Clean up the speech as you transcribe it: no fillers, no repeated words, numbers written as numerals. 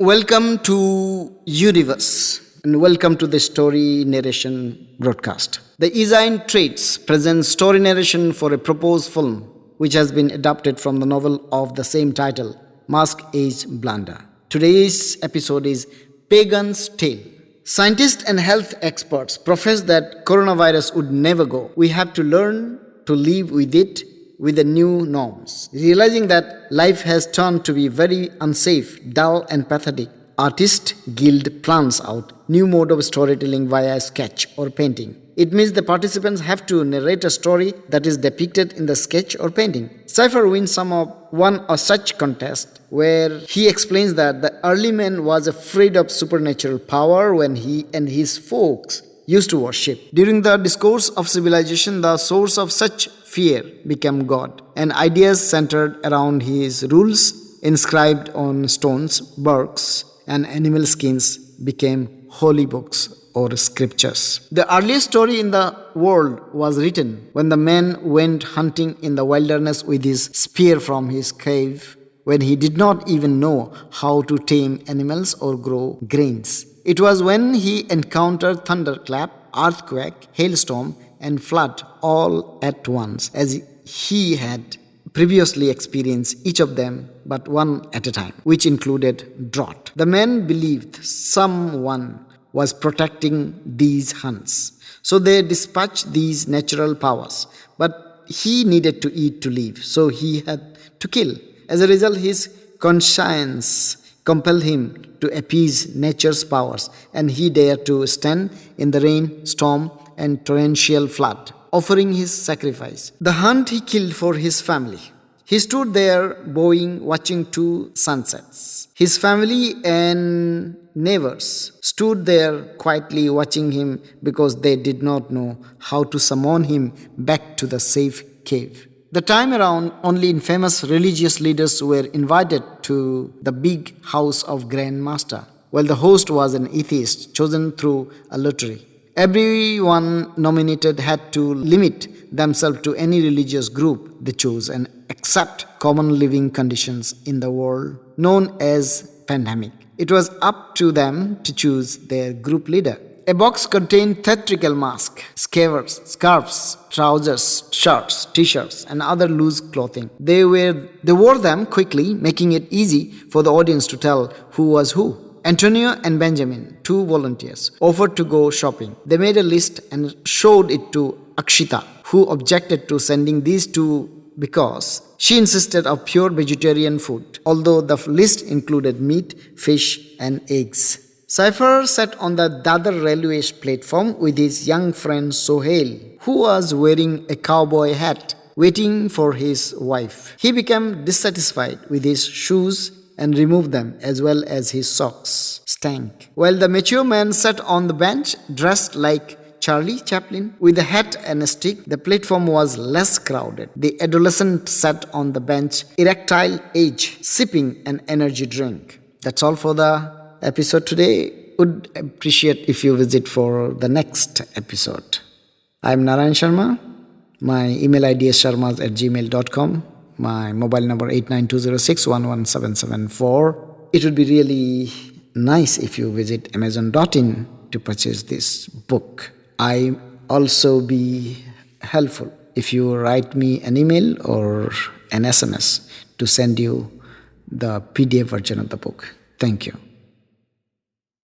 Welcome to Universe and welcome to the story narration broadcast. The Isain Traits presents story narration for a proposed film which has been adapted from the novel of the same title, Mask Age Blunder. Today's episode is Pagan's Tale. Scientists and health experts profess that coronavirus would never go. We have to learn to live with it with the new norms. Realizing that life has turned to be very unsafe, dull, and pathetic, Artist Guild plans out new mode of storytelling via sketch or painting. It means the participants have to narrate a story that is depicted in the sketch or painting. Cypher wins one such contest where he explains that the early man was afraid of supernatural power when he and his folks used to worship. During the discourse of civilization, the source of such fear became God, and ideas centered around his rules inscribed on stones, barks, and animal skins became holy books or scriptures. The earliest story in the world was written when the man went hunting in the wilderness with his spear from his cave, when he did not even know how to tame animals or grow grains. It was when he encountered thunderclap, earthquake, hailstorm, and flood all at once, as he had previously experienced each of them but one at a time, which included draught. The man believed someone was protecting these hunts, so they dispatched these natural powers. But he needed to eat to live, so he had to kill. As a result, his conscience compelled him to appease nature's powers, and he dared to stand in the rain, storm, and torrential flood, offering his sacrifice. The hunt he killed for his family. He stood there bowing, watching two sunsets. His family and neighbours stood there quietly watching him because they did not know how to summon him back to the safe cave. The time around, only infamous religious leaders were invited to the big house of Grand Master, while the host was an atheist chosen through a lottery. Everyone nominated had to limit themselves to any religious group they chose and accept common living conditions in the world known as pandemic. It was up to them to choose their group leader. A box contained theatrical masks, scarves, trousers, shirts, t-shirts, and other loose clothing. They wore them quickly, making it easy for the audience to tell who was who. Antonio and Benjamin, two volunteers, offered to go shopping. They made a list and showed it to Akshita, who objected to sending these two because she insisted of pure vegetarian food, although the list included meat, fish, and eggs. Cypher sat on the Dadar railway platform with his young friend Sohail, who was wearing a cowboy hat, waiting for his wife. He became dissatisfied with his shoes and removed them, as well as his socks stank. While the mature man sat on the bench, dressed like Charlie Chaplin, with a hat and a stick, the platform was less crowded. The adolescent sat on the bench, erectile age, sipping an energy drink. That's all for the episode today. Would appreciate if you visit for the next episode. I'm Narayan Sharma. My email ID is sharmas@gmail.com. My mobile number 8920611774. It would be really nice if you visit amazon.in to purchase this book. I also be helpful if you write me an email or an SMS to send you the PDF version of the book. Thank you.